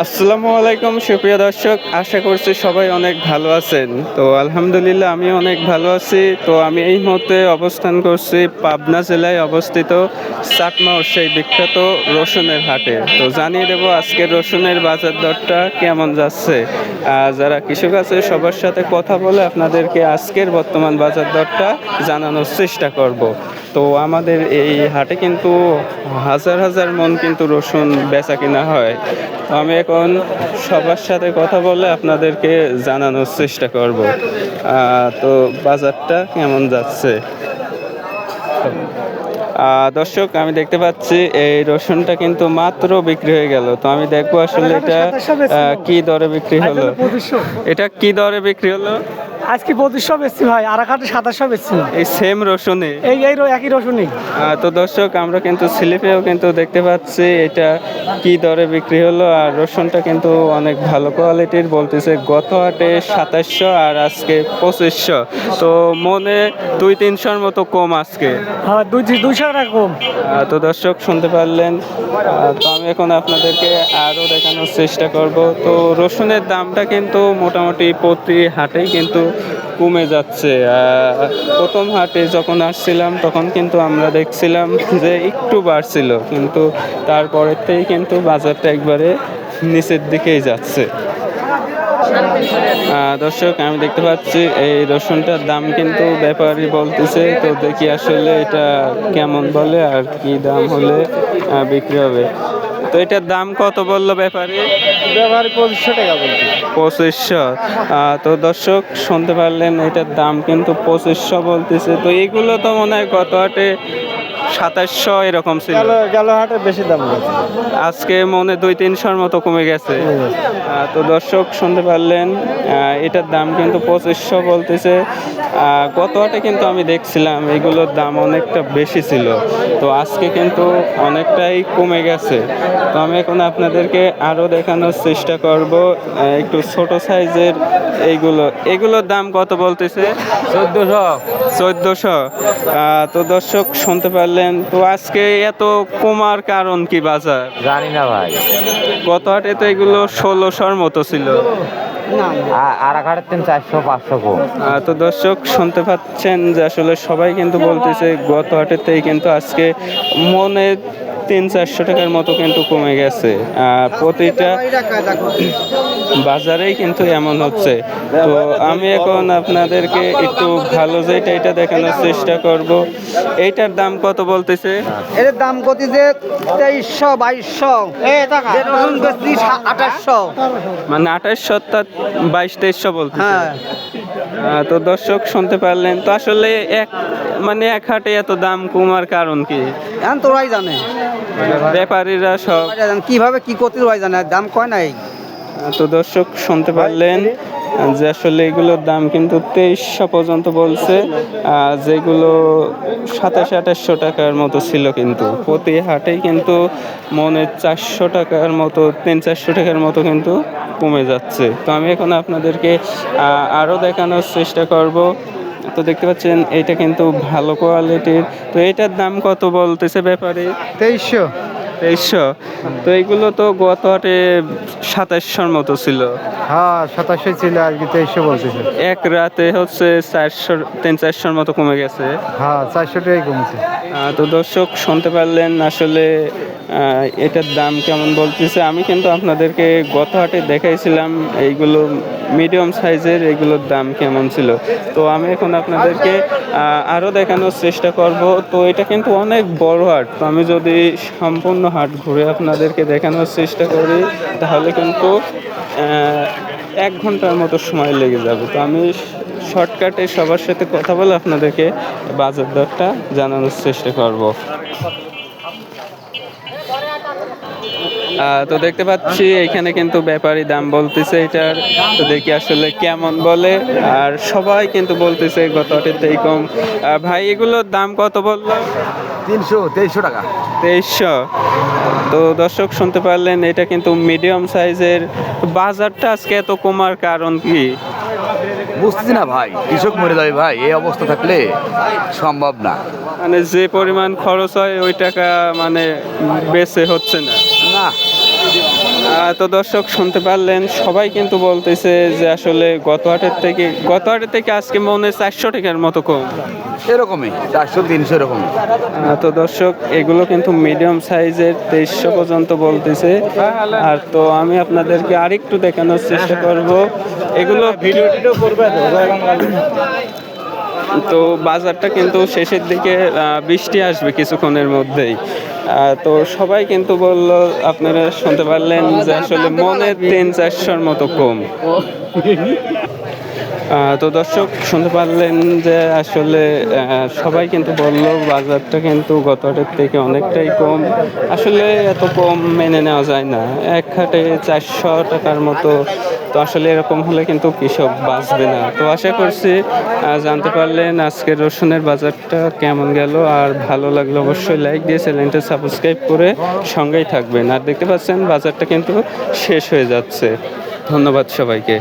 আসসালামু আলাইকুম সুপ্রিয় দর্শক, আশা করছি সবাই অনেক ভালো আছেন। তো আলহামদুলিল্লাহ আমি অনেক ভালো আছি। তো আমি এই মুহূর্তে অবস্থান করছি পাবনা জেলায় অবস্থিত চাটমাওর সেই বিখ্যাত রসুনের হাটে। তো জানিয়ে দেব আজকের রসুনের বাজার দরটা কেমন যাচ্ছে। যারা কৃষক আছে সবার সাথে কথা বলে আপনাদেরকে আজকের বর্তমান বাজার দরটা জানানোর চেষ্টা করব। তো আমাদের এই হাটে কিন্তু হাজার হাজার মন কিন্তু রসুন বেচা কিনা হয়। তো আমি এখন সবার সাথে কথা বলে আপনাদেরকে জানানোর চেষ্টা করব। তো বাজারটা কেমন যাচ্ছে। দর্শক, আমি দেখতে পাচ্ছি এই রসুনটা কিন্তু মাত্র বিক্রি হয়ে গেল। তো আমি দেখবো আসলে এটা কি দরে বিক্রি হলো। এটা কি দরে বিক্রি হলো? আজকে 2500 বেচছি ভাই, আর কাটে 2700 বেচছি। এই সেম রসুনে এই একই রসুনই। তো দর্শক, আমরা কিন্তু স্লিপেও কিন্তু দেখতে পাচ্ছি এটা কি দরে বিক্রি হলো। আর রসুনটা কিন্তু অনেক ভালো কোয়ালিটির, বলতেছে গত হাটে 2700 আর আজকে 2500। তো মনে 200-300 মতো কম আজকে। হ্যাঁ, 200 টাকা কম। তো দর্শক শুনতে পারলেন। তো আমি এখন আপনাদেরকে আরও দেখানোর চেষ্টা করব। তো রসুনের দামটা কিন্তু মোটামুটি প্রতি হাটেই কিন্তু কমে যাচ্ছে। প্রথম হাটে যখন আসছিলাম তখন কিন্তু আমরা দেখছিলাম যে একটু বাড়ছিল, কিন্তু তারপরের থেকেই কিন্তু বাজারটা একবারে নিচের দিকেই যাচ্ছে। দর্শক, আমি দেখতে পাচ্ছি এই রসুনটার দাম কিন্তু ব্যাপারী বলতেছে। তো দেখি আসলে এটা কেমন বলে আর কি দাম হলে বিক্রি হবে। তো এটার দাম কত বললো ব্যাপারী? 2500 টাকা বলছি। 2500। তো দর্শক শুনতে পারলেন, এটার দাম কিন্তু 2500 বলতেছে। তো এইগুলো তো মনে হয় গত হাটে 2700 এরকম ছিল। গেল হাটে বেশি দাম গেছে, আজকে মনে 200-300 মতো কমে গেছে। তো দর্শক শুনতে পারলেন, এটার দাম কিন্তু 2500 বলতেছে। গত হাটে কিন্তু আমি দেখছিলাম এগুলোর দাম অনেকটা বেশি ছিল, তো আজকে কিন্তু অনেকটাই কমে গেছে। তো আমি এখন আপনাদেরকে আরও দেখানোর চেষ্টা করব একটু ছোট সাইজের এগুলোর দাম কত বলতেছে? 1400। তো দর্শক শুনতে পারলেন। তো আজকে এত কমার কারণ কি বাজার? জানি না ভাই, গত হাটে তো এগুলো 1600-র মতো ছিল। আর এক হাটের 400-500 কম। তো দর্শক শুনতে পাচ্ছেন যে আসলে সবাই কিন্তু বলতেছে গত হাটের থেকে কিন্তু আজকে মনে 300-400 টাকার মতো কিন্তু কমে গেছে। প্রতিটা বাজারেই কিন্তু এমন হচ্ছে। তো আমি এখন আপনাদেরকে একটু ভালো যেটা এটা দেখানোর চেষ্টা করব। এইটার দাম কত বলতেছে? এর দাম কত যে 2300-2200, যে রসুন বেচছি 2800। মানে 2800, 2200-2300 বলতেছে। তো দর্শক শুনতে পারলেন। তো আসলে এক হাটে এত দাম কমার কারণ কি? এখন তোরাই জানে, ব্যাপারীরা সব কিভাবে কি করতে ওরাই জানে, দাম কয় নাই। তো দর্শক শুনতে পারলেন যে আসলে এগুলোর দাম কিন্তু 2300 পর্যন্ত বলছে, যেগুলো 2700-2800 টাকার মতো ছিল। কিন্তু প্রতি হাটেই কিন্তু মনে 400 টাকার মতো, 300-400 টাকার মতো কিন্তু কমে যাচ্ছে। তো আমি এখন আপনাদেরকে আরও দেখানোর চেষ্টা করব। তো দেখতে পাচ্ছেন এটা কিন্তু ভালো কোয়ালিটির। তো এটার দাম কত বলতেছে ব্যাপারে? 2300। তো এইগুলো তো গত হাটে 2700-র মতো ছিল। হ্যাঁ, 2700 ছিল, আজকে 2300 বলতেছে। এক রাতে হচ্ছে 300-400-র মতো কমে গেছে। হ্যাঁ, 400 টাকাই কমছে। তো দর্শক শুনতে পারলেন আসলে এটার দাম কেমন বলতেছে। আমি কিন্তু আপনাদেরকে গত হাটে দেখাইছিলাম এইগুলো মিডিয়াম সাইজের, এগুলোর দাম কেমন ছিল। তো আমি এখন আপনাদেরকে আরও দেখানোর চেষ্টা করব। তো এটা কিন্তু অনেক বড় হাট। তো আমি যদি সম্পূর্ণ হাট ঘুরে আপনাদেরকে দেখানোর চেষ্টা করি তাহলে কিন্তু 1 ঘন্টার মতো সময় লেগে যাবে। তো আমি শর্টকাটে সবার সাথে কথা বলে আপনাদেরকে বাজার দরটা জানানোর চেষ্টা করব। তো দেখতে পাচ্ছি এখানে কিন্তু ব্যাপারী দাম বলতেছে এটার। তো দেখি আসলে কেমন বলে। আর সবাই কিন্তু বলতেছে গত হাটের থেকে কম। ভাই, এগুলোর দাম কত বললো? 2300 টাকা। 2300। তো দর্শক শুনতে পারলেন এটা কিন্তু মিডিয়াম সাইজের। বাজারটা আজকে এত কমার কারণ কি? বুঝতেছি না ভাই, কৃষক মরে যাবে ভাই, এই অবস্থা থাকলে সম্ভব না। মানে যে পরিমাণ খরচ হয় ওই টাকা মানে বেঁচে হচ্ছে না। না, তো দর্শক শুনতে পারলেন, সবাই কিন্তু বলতেছে যে আসলে গত হাটের থেকে আজকে মনে হয় 400 টাকার মতো কম। এরকমই 400-300 এরকম। তো দর্শক এগুলো কিন্তু মিডিয়াম সাইজের 2300 পর্যন্ত বলতেছে। আর তো আমি আপনাদেরকে আরেকটু দেখানোর চেষ্টা করব এগুলো তো বাজারটা কিন্তু শেষের দিকে বৃষ্টি আসবে কিছুক্ষণের মধ্যেই। তো সবাই কিন্তু বলল, আপনারা শুনতে পারলেন যে আসলে মনে 300-400 মতো কম। তো দর্শক শুনতে পারলেন যে আসলে সবাই কিন্তু বলল বাজারটা কিন্তু গত হাটের থেকে অনেকটাই কম। আসলে এত কম মেনে নেওয়া যায় না, এক হাটে 400 টাকার মতো। তো আসলে এরকম হলে কিন্তু কৃষক বাঁচবে না। তো আশা করছি জানতে পারলেন আজকের রসুনের বাজারটা কেমন গেল। আর ভালো লাগলে অবশ্যই লাইক দিয়ে চ্যানেলটা সাবস্ক্রাইব করে সঙ্গেই থাকবেন। আর দেখতে পাচ্ছেন বাজারটা কিন্তু শেষ হয়ে যাচ্ছে। ধন্যবাদ সবাইকে।